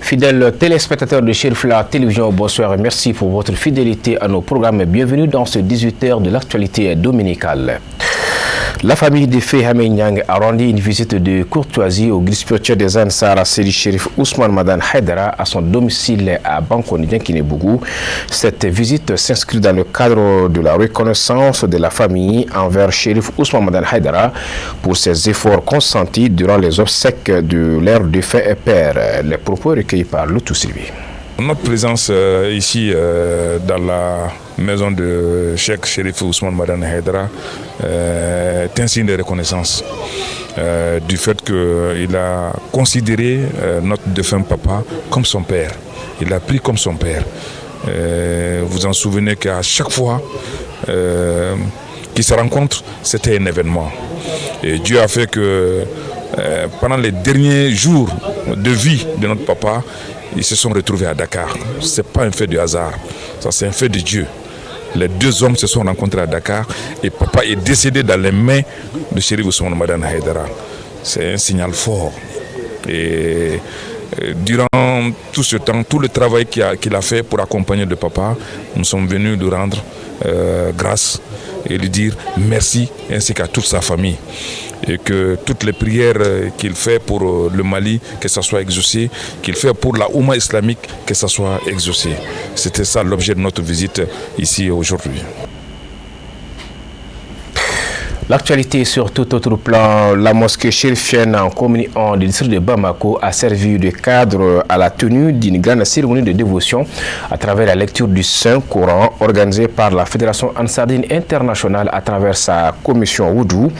Fidèles téléspectateurs de Chérif La Télévision, bonsoir et merci pour votre fidélité à nos programmes. Bienvenue dans ce 18h de l'actualité dominicale. La famille de Fé Hamé Niang a rendu une visite de courtoisie au guide spirituel des Ansar Seydi Chérif Ousmane Madane Haidara à son domicile à Bankoni Dinguinébougou. Cette visite s'inscrit dans le cadre de la reconnaissance de la famille envers Chérif Ousmane Madane Haidara pour ses efforts consentis durant les obsèques de leur défunt père. Les propos recueillis par Loutou Sylvie. Notre présence ici dans la maison de Cheikh Chérif Ousmane Madane Haidara est un signe de reconnaissance du fait qu'il a considéré notre défunt papa comme son père. Il l'a pris comme son père. Vous en souvenez qu'à chaque fois qu'ils se rencontrent, c'était un événement. Et Dieu a fait que pendant les derniers jours de vie de notre papa, ils se sont retrouvés à Dakar. Ce n'est pas un fait de hasard, ça c'est un fait de Dieu. Les deux hommes se sont rencontrés à Dakar et papa est décédé dans les mains de Chérif Ousmane Madane Haidara. C'est un signal fort. Et durant tout ce temps, tout le travail qu'il a fait pour accompagner le papa, nous sommes venus lui rendre grâce et lui dire merci, ainsi qu'à toute sa famille. Et que toutes les prières qu'il fait pour le Mali, que ça soit exaucé, qu'il fait pour la Oumma islamique, que ça soit exaucé. C'était ça l'objet de notre visite ici aujourd'hui. L'actualité sur tout autre plan, la mosquée chérifienne en commune du district de Bamako a servi de cadre à la tenue d'une grande cérémonie de dévotion à travers la lecture du Saint-Coran organisée par la Fédération Ansardine internationale à travers sa commission Oudou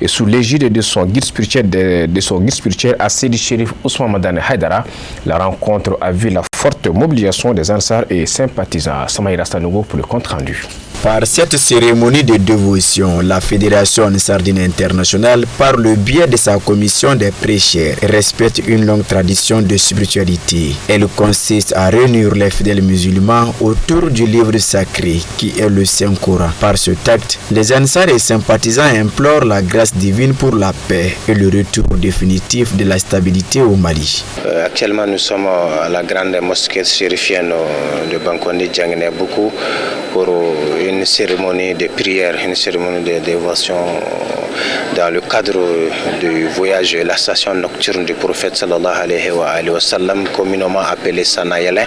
et sous l'égide de son guide spirituel à Seydi Chérif Ousmane Madane Haidara. La rencontre a vu la forte mobilisation des Ansar et sympathisants. Samaïra Sanogo pour le compte rendu. Par cette cérémonie de dévotion, la Fédération Ansardine internationale, par le biais de sa commission des prêcheurs, respecte une longue tradition de spiritualité. Elle consiste à réunir les fidèles musulmans autour du livre sacré qui est le Saint-Coran. Par ce acte, les Ansar et sympathisants implorent la grâce divine pour la paix et le retour définitif de la stabilité au Mali. Actuellement, nous sommes à la grande mosquée chérifienne de Bankoni Dinguinébougou pour une cérémonie de prière, une cérémonie de dévotion dans le cadre du voyage et la station nocturne du prophète sallallahu alayhi wa sallam, communément appelé Sanayalin.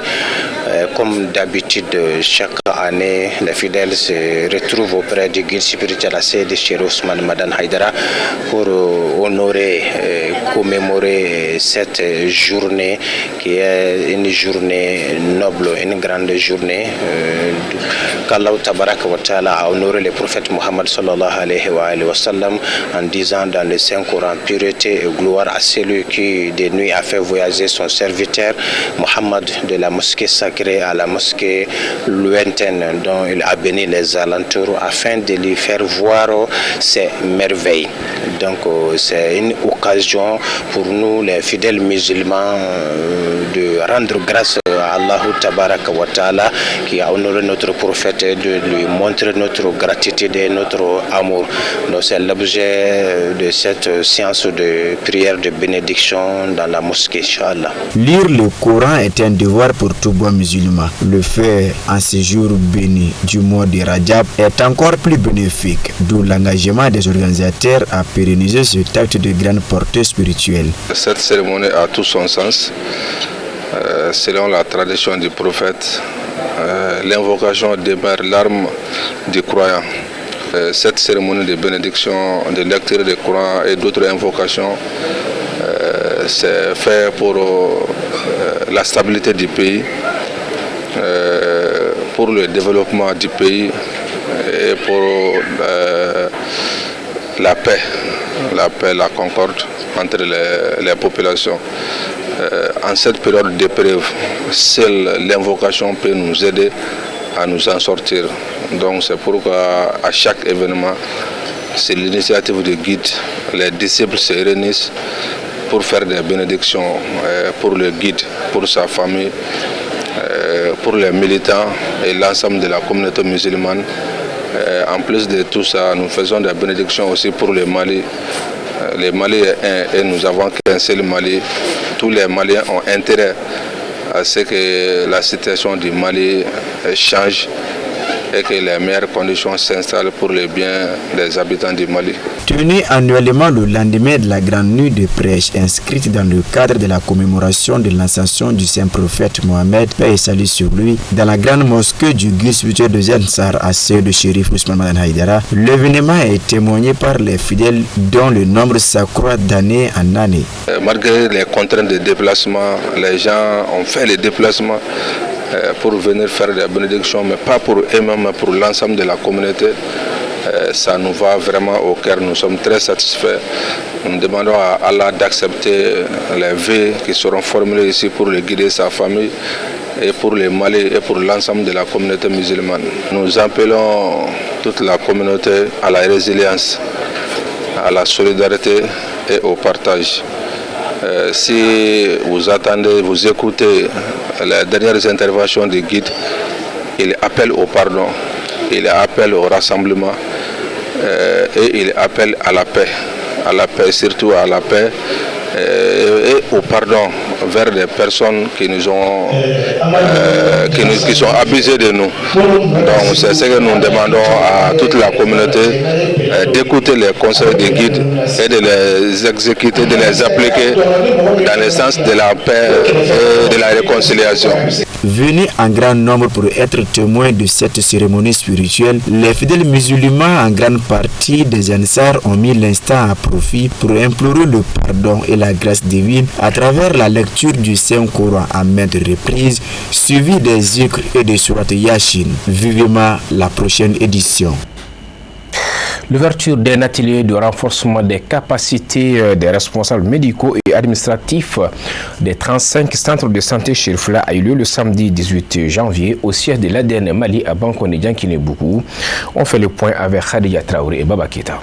Comme d'habitude, chaque année, les fidèles se retrouvent auprès du guide spirituel Seydi Chérif Ousmane Madane Haidara pour honorer, commémorer cette journée qui est une journée noble, une grande journée qu'Allah Tabaraka wa Ta'ala a honoré le prophète Mohammed sallallahu alayhi wa sallam en disant dans le Saint-Coran: pureté et gloire à celui qui de nuit a fait voyager son serviteur Mohammed de la mosquée sacrée à la mosquée lointaine dont il a béni les alentours afin de lui faire voir ses merveilles. Donc c'est une occasion pour nous les fidèles musulmans de rendre grâce à Allah Tabaraka wa Ta'ala qui a honoré notre prophète et de lui montrer notre gratitude et notre amour. Donc c'est l'objet de cette séance de prière de bénédiction dans la mosquée, Inch'Allah. Lire le Coran est un devoir pour tout bon musulman. Le faire en ce jour béni du mois de Rajab est encore plus bénéfique, d'où l'engagement des organisateurs à pérenniser ce acte de grande portée spirituelle. Cette cérémonie a tout son sens. Selon la tradition du prophète, l'invocation demeure l'arme du croyant. Cette cérémonie de bénédiction, de lecture du Coran et d'autres invocations, c'est fait pour la stabilité du pays, pour le développement du pays et pour la paix, la concorde entre les populations. En cette période d'épreuve, seule l'invocation peut nous aider à nous en sortir. Donc c'est pourquoi à chaque événement, c'est l'initiative du guide. Les disciples se réunissent pour faire des bénédictions pour le guide, pour sa famille, pour les militants et l'ensemble de la communauté musulmane. En plus de tout ça, nous faisons des bénédictions aussi pour le Mali. Le Mali est un et nous avons qu'un seul Mali. Tous les Maliens ont intérêt à ce que la situation du Mali change et que les meilleures conditions s'installent pour le bien des habitants du Mali. Tenu annuellement le lendemain de la grande nuit de prêche inscrite dans le cadre de la commémoration de l'ascension du saint prophète Mohamed, paix et salut sur lui, dans la grande mosquée du guide spirituel de Ziansar à ceux de Chérif Ousmane Madane Haïdara, l'événement est témoigné par les fidèles dont le nombre s'accroît d'année en année. Malgré les contraintes de déplacement, les gens ont fait les déplacements pour venir faire des bénédictions, mais pas pour eux-mêmes, mais pour l'ensemble de la communauté. Ça nous va vraiment au cœur, nous sommes très satisfaits. Nous demandons à Allah d'accepter les vœux qui seront formulés ici pour le guider sa famille et pour les Mali et pour l'ensemble de la communauté musulmane. Nous appelons toute la communauté à la résilience, à la solidarité et au partage. Si vous attendez, vous écoutez les dernières interventions du guide, il appelle au pardon, il appelle au rassemblement et il appelle à la paix, surtout à la paix et au pardon vers des personnes qui nous ont qui sont abusées de nous. Donc c'est ce que nous demandons à toute la communauté d'écouter les conseils des guides et de les exécuter, de les appliquer dans le sens de la paix et de la réconciliation. Venus en grand nombre pour être témoins de cette cérémonie spirituelle, les fidèles musulmans en grande partie des Ansar ont mis l'instant à profit pour implorer le pardon et la grâce divine à travers la lecture du Saint-Coran à maintes reprises, suivi des zikrs et des sourates Yasin. Vivement la prochaine édition. L'ouverture d'un atelier de renforcement des capacités des responsables médicaux et administratifs des 35 centres de santé Chérifla a eu lieu le samedi 18 janvier au siège de l'ADN Mali à Bankoné-Diankiné-Bougou. On fait le point avec Khadija Traoré et Baba Keita.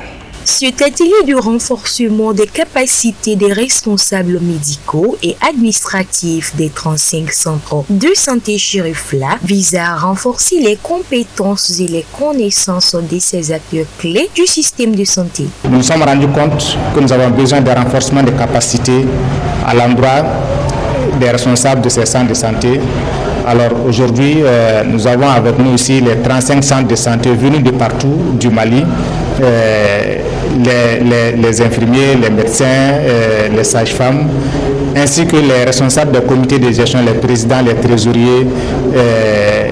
Cet atelier de renforcement des capacités des responsables médicaux et administratifs des 35 centres de santé Chérifla vise à renforcer les compétences et les connaissances de ces acteurs clés du système de santé. Nous nous sommes rendus compte que nous avons besoin de renforcement des capacités à l'endroit des responsables de ces centres de santé. Alors aujourd'hui, nous avons avec nous ici les 35 centres de santé venus de partout du Mali. Les infirmiers, les médecins, les sages-femmes, ainsi que les responsables des comités de gestion, les présidents, les trésoriers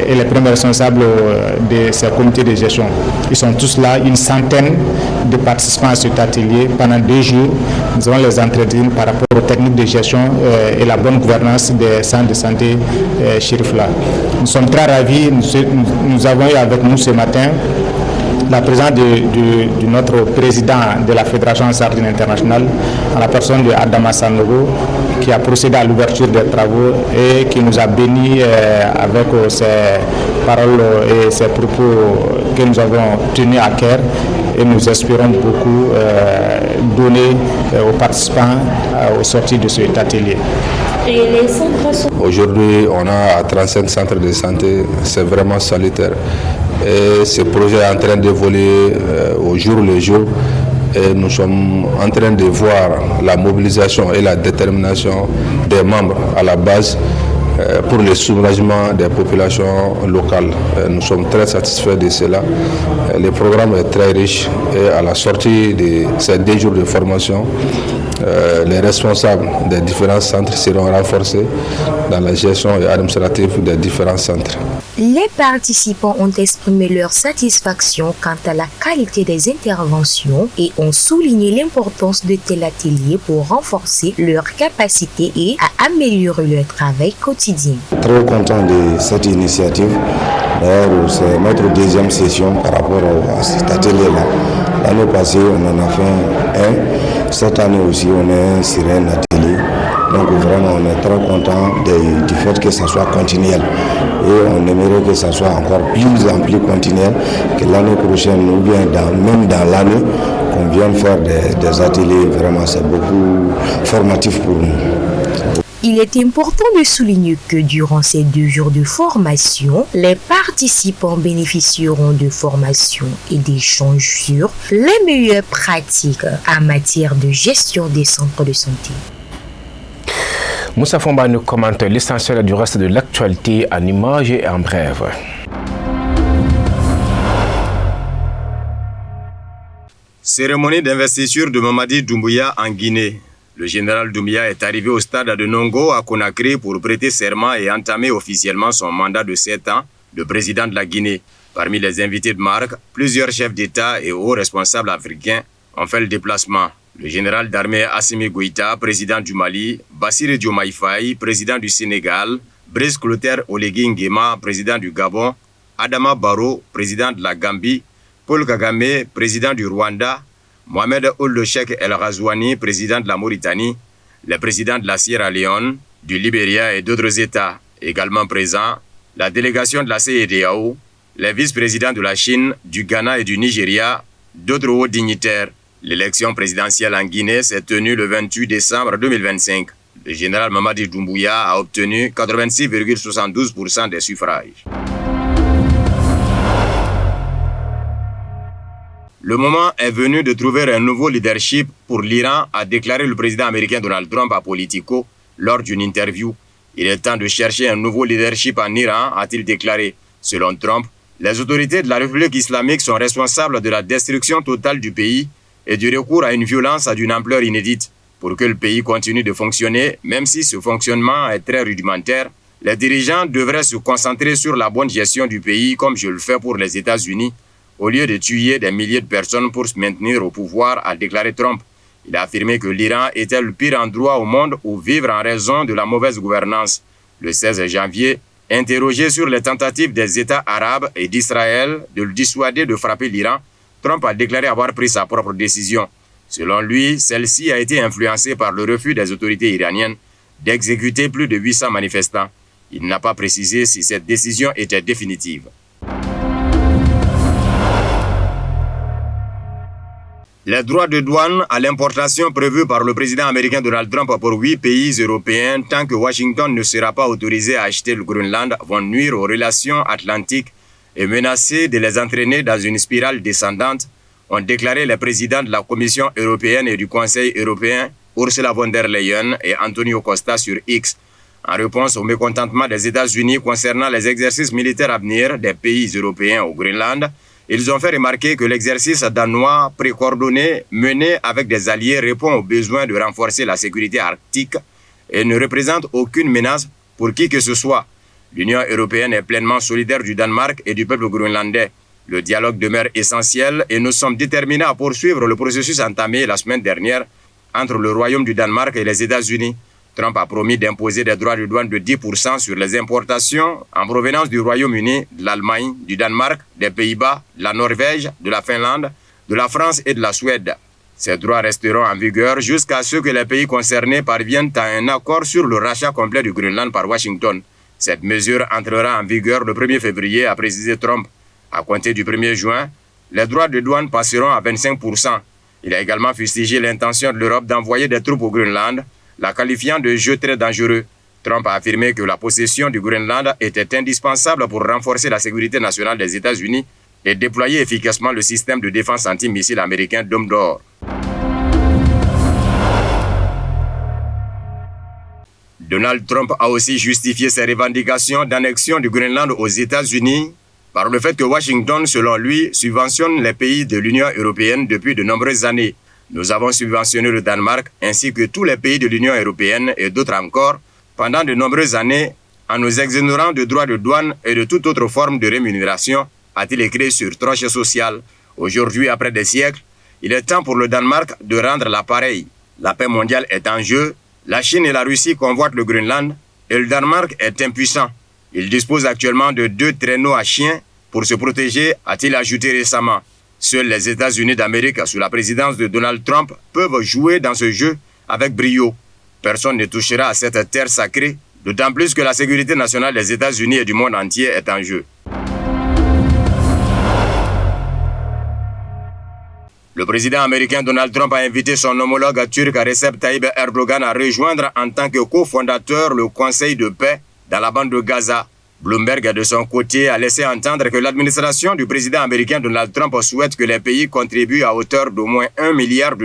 et les premiers responsables de ces comités de gestion. Ils sont tous là, une centaine de participants à cet atelier. Pendant 2 jours, nous allons les entretenir par rapport aux techniques de gestion et la bonne gouvernance des centres de santé Chérifla. Nous sommes très ravis, nous avons eu avec nous ce matin la présence de notre président de la Fédération Sardine Internationale, à la personne de Adama Sanogo, qui a procédé à l'ouverture des travaux et qui nous a bénis avec ses paroles et ses propos que nous avons tenus à cœur. Et nous espérons beaucoup donner aux participants au sortir de cet atelier. Aujourd'hui, on a 35 centres de santé, c'est vraiment salutaire. Et ce projet est en train d'évoluer au jour le jour. Et nous sommes en train de voir la mobilisation et la détermination des membres à la base pour le soulagement des populations locales. Nous sommes très satisfaits de cela. Le programme est très riche et à la sortie de ces 2 jours de formation, les responsables des différents centres seront renforcés dans la gestion administrative des différents centres. Les participants ont exprimé leur satisfaction quant à la qualité des interventions et ont souligné l'importance de tel atelier pour renforcer leurs capacités et à améliorer leur travail quotidien. Très content de cette initiative. D'ailleurs, c'est notre 2e session par rapport à cet atelier-là. L'année passée, on en a fait un. Cette année aussi, on est sur un atelier. Donc vraiment, on est très content du fait que ça soit continuel. Et on aimerait que ça soit encore plus continuel, que l'année prochaine, ou bien même dans l'année, qu'on vienne faire des ateliers. Vraiment, c'est beaucoup formatif pour nous. Il est important de souligner que durant ces 2 jours de formation, les participants bénéficieront de formations et d'échanges sur les meilleures pratiques en matière de gestion des centres de santé. Moussa Fomba nous commente l'essentiel du reste de l'actualité en images et en bref. Cérémonie d'investiture de Mamadi Doumbouya en Guinée. Le général Doumbouya est arrivé au stade de Nongo à Conakry pour prêter serment et entamer officiellement son mandat de 7 ans de président de la Guinée. Parmi les invités de marque, plusieurs chefs d'État et hauts responsables africains ont fait le déplacement. Le général d'armée Assimi Goïta, président du Mali, Bassirou Diomaye Faye, président du Sénégal, Brice Clotaire Oligui Nguema, président du Gabon, Adama Barrow, président de la Gambie, Paul Kagame, président du Rwanda, Mohamed Ould Cheikh El Ghazouani, président de la Mauritanie, le président de la Sierra Leone, du Libéria et d'autres États. Également présents, la délégation de la CEDEAO, les vice-présidents de la Chine, du Ghana et du Nigeria, d'autres hauts dignitaires. L'élection présidentielle en Guinée s'est tenue le 28 décembre 2025. Le général Mamadi Doumbouya a obtenu 86,72% des suffrages. Le moment est venu de trouver un nouveau leadership pour l'Iran, a déclaré le président américain Donald Trump à Politico lors d'une interview. Il est temps de chercher un nouveau leadership en Iran, a-t-il déclaré. Selon Trump, les autorités de la République islamique sont responsables de la destruction totale du pays et du recours à une violence d'une ampleur inédite. Pour que le pays continue de fonctionner, même si ce fonctionnement est très rudimentaire, les dirigeants devraient se concentrer sur la bonne gestion du pays comme je le fais pour les États-Unis, au lieu de tuer des milliers de personnes pour se maintenir au pouvoir, a déclaré Trump. Il a affirmé que l'Iran était le pire endroit au monde où vivre en raison de la mauvaise gouvernance. Le 16 janvier, interrogé sur les tentatives des États arabes et d'Israël de le dissuader de frapper l'Iran, Trump a déclaré avoir pris sa propre décision. Selon lui, celle-ci a été influencée par le refus des autorités iraniennes d'exécuter plus de 800 manifestants. Il n'a pas précisé si cette décision était définitive. Les droits de douane à l'importation prévus par le président américain Donald Trump pour 8 pays européens tant que Washington ne sera pas autorisé à acheter le Groenland vont nuire aux relations atlantiques et menacer de les entraîner dans une spirale descendante, ont déclaré les présidents de la Commission européenne et du Conseil européen Ursula von der Leyen et Antonio Costa sur X, en réponse au mécontentement des États-Unis concernant les exercices militaires à venir des pays européens au Groenland. Ils ont fait remarquer que l'exercice danois précoordonné mené avec des alliés répond au besoin de renforcer la sécurité arctique et ne représente aucune menace pour qui que ce soit. L'Union européenne est pleinement solidaire du Danemark et du peuple groenlandais. Le dialogue demeure essentiel et nous sommes déterminés à poursuivre le processus entamé la semaine dernière entre le Royaume du Danemark et les États-Unis. Trump a promis d'imposer des droits de douane de 10% sur les importations en provenance du Royaume-Uni, de l'Allemagne, du Danemark, des Pays-Bas, de la Norvège, de la Finlande, de la France et de la Suède. Ces droits resteront en vigueur jusqu'à ce que les pays concernés parviennent à un accord sur le rachat complet du Groenland par Washington. Cette mesure entrera en vigueur le 1er février, a précisé Trump. À compter du 1er juin, les droits de douane passeront à 25%. Il a également fustigé l'intention de l'Europe d'envoyer des troupes au Groenland, la qualifiant de jeu très dangereux. Trump a affirmé que la possession du Groenland était indispensable pour renforcer la sécurité nationale des États-Unis et déployer efficacement le système de défense antimissile américain Dôme d'Or. Donald Trump a aussi justifié ses revendications d'annexion du Groenland aux États-Unis par le fait que Washington, selon lui, subventionne les pays de l'Union européenne depuis de nombreuses années. Nous avons subventionné le Danemark ainsi que tous les pays de l'Union européenne et d'autres encore pendant de nombreuses années en nous exonérant de droits de douane et de toute autre forme de rémunération, a-t-il écrit sur Troche Social. Aujourd'hui, après des siècles, il est temps pour le Danemark de rendre l'appareil. La paix mondiale est en jeu, la Chine et la Russie convoitent le Groenland et le Danemark est impuissant. Il dispose actuellement de 2 traîneaux à chiens pour se protéger, a-t-il ajouté récemment. Seuls les États-Unis d'Amérique, sous la présidence de Donald Trump, peuvent jouer dans ce jeu avec brio. Personne ne touchera à cette terre sacrée, d'autant plus que la sécurité nationale des États-Unis et du monde entier est en jeu. Le président américain Donald Trump a invité son homologue turc Recep Tayyip Erdogan à rejoindre en tant que cofondateur le Conseil de paix dans la bande de Gaza. Bloomberg, de son côté, a laissé entendre que l'administration du président américain Donald Trump souhaite que les pays contribuent à hauteur d'au moins $1 milliard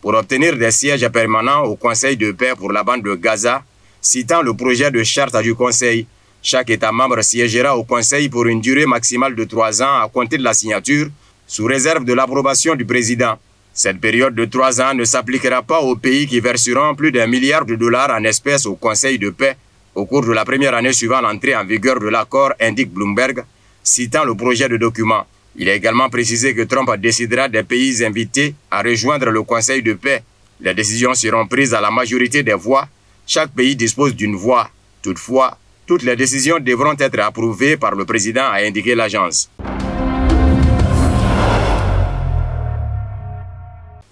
pour obtenir des sièges permanents au Conseil de paix pour la bande de Gaza citant le projet de charte du Conseil. Chaque État membre siégera au Conseil pour une durée maximale de 3 ans à compter de la signature, sous réserve de l'approbation du président. Cette période de 3 ans ne s'appliquera pas aux pays qui verseront plus d'$1 milliard en espèces au Conseil de paix au cours de la première année suivant l'entrée en vigueur de l'accord, indique Bloomberg, citant le projet de document. Il est également précisé que Trump décidera des pays invités à rejoindre le Conseil de paix. Les décisions seront prises à la majorité des voix. Chaque pays dispose d'une voix. Toutefois, toutes les décisions devront être approuvées par le président, a indiqué l'agence.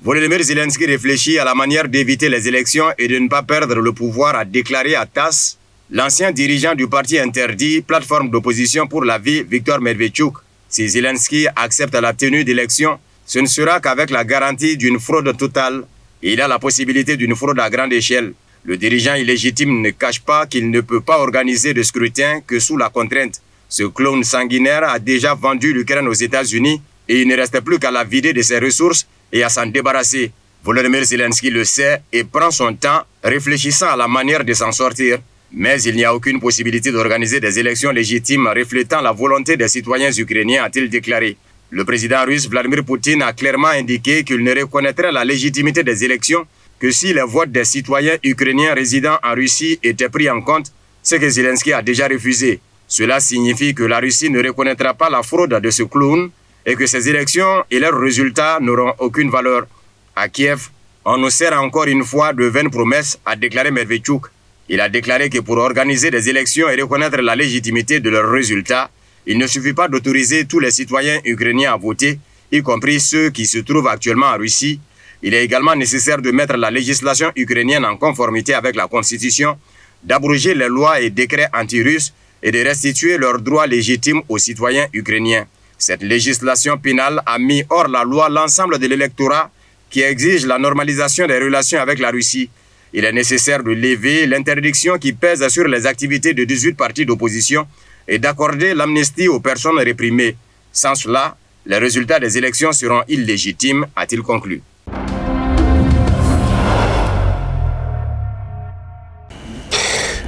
Volodymyr Zelensky réfléchit à la manière d'éviter les élections et de ne pas perdre le pouvoir, a déclaré à TASS l'ancien dirigeant du parti interdit, plateforme d'opposition pour la vie, Viktor Medvedchuk. Si Zelensky accepte la tenue d'élections, ce ne sera qu'avec la garantie d'une fraude totale. Et il a la possibilité d'une fraude à grande échelle. Le dirigeant illégitime ne cache pas qu'il ne peut pas organiser de scrutin que sous la contrainte. Ce clone sanguinaire a déjà vendu l'Ukraine aux États-Unis et il ne reste plus qu'à la vider de ses ressources et à s'en débarrasser. Volodymyr Zelensky le sait et prend son temps, réfléchissant à la manière de s'en sortir. Mais il n'y a aucune possibilité d'organiser des élections légitimes reflétant la volonté des citoyens ukrainiens, a-t-il déclaré. Le président russe Vladimir Poutine a clairement indiqué qu'il ne reconnaîtrait la légitimité des élections que si les votes des citoyens ukrainiens résidant en Russie étaient pris en compte, ce que Zelensky a déjà refusé. Cela signifie que la Russie ne reconnaîtra pas la fraude de ce clown et que ces élections et leurs résultats n'auront aucune valeur. À Kiev, on nous sert encore une fois de vaines promesses, a déclaré Medvedchuk. Il a déclaré que pour organiser des élections et reconnaître la légitimité de leurs résultats, il ne suffit pas d'autoriser tous les citoyens ukrainiens à voter, y compris ceux qui se trouvent actuellement en Russie. Il est également nécessaire de mettre la législation ukrainienne en conformité avec la Constitution, d'abroger les lois et décrets anti-russes et de restituer leurs droits légitimes aux citoyens ukrainiens. Cette législation pénale a mis hors la loi l'ensemble de l'électorat qui exige la normalisation des relations avec la Russie. Il est nécessaire de lever l'interdiction qui pèse sur les activités de 18 partis d'opposition et d'accorder l'amnistie aux personnes réprimées. Sans cela, les résultats des élections seront illégitimes, a-t-il conclu.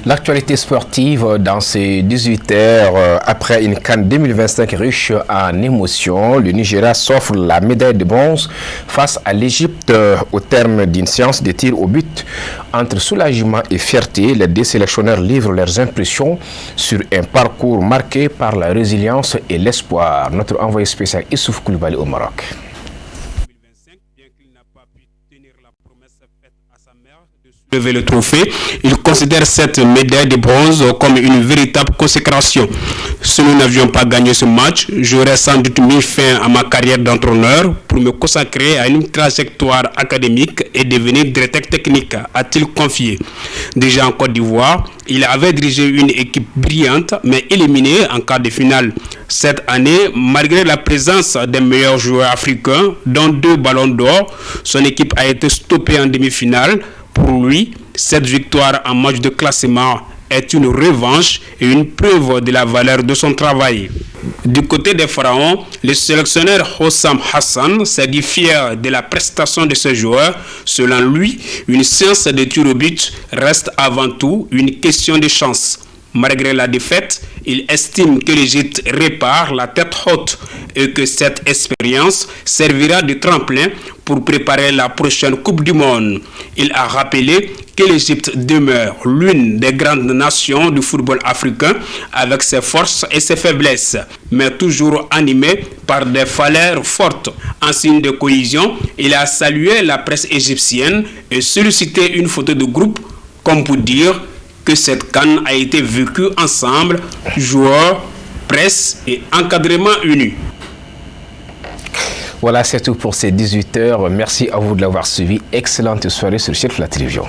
L'actualité sportive dans ces 18 heures, après une CAN 2025 riche en émotions, le Nigeria s'offre la médaille de bronze face à l'Égypte au terme d'une séance de tir au but. Entre soulagement et fierté, les deux sélectionneurs livrent leurs impressions sur un parcours marqué par la résilience et l'espoir. Notre envoyé spécial Issouf Koulibaly au Maroc. Lever le trophée, il considère cette médaille de bronze comme une véritable consécration. Si nous n'avions pas gagné ce match, j'aurais sans doute mis fin à ma carrière d'entraîneur pour me consacrer à une trajectoire académique et devenir directeur technique, a-t-il confié. Déjà en Côte d'Ivoire, il avait dirigé une équipe brillante mais éliminée en quart de finale. Cette année, malgré la présence des meilleurs joueurs africains, dont 2 ballons d'or, son équipe a été stoppée en demi-finale. Pour lui, cette victoire en match de classement est une revanche et une preuve de la valeur de son travail. Du côté des Pharaons, le sélectionneur Hossam Hassan s'est dit fier de la prestation de ce joueur. Selon lui, une séance de tir au but reste avant tout une question de chance. Malgré la défaite, il estime que l'Égypte répare la tête haute et que cette expérience servira de tremplin pour préparer la prochaine Coupe du Monde. Il a rappelé que l'Égypte demeure l'une des grandes nations du football africain avec ses forces et ses faiblesses, mais toujours animée par des valeurs fortes. En signe de cohésion, il a salué la presse égyptienne et sollicité une photo de groupe comme pour dire que cette CAN a été vécue ensemble, joueurs, presse et encadrement unis. Voilà, c'est tout pour ces 18 heures. Merci à vous de l'avoir suivi. Excellente soirée sur Chef la Télévision.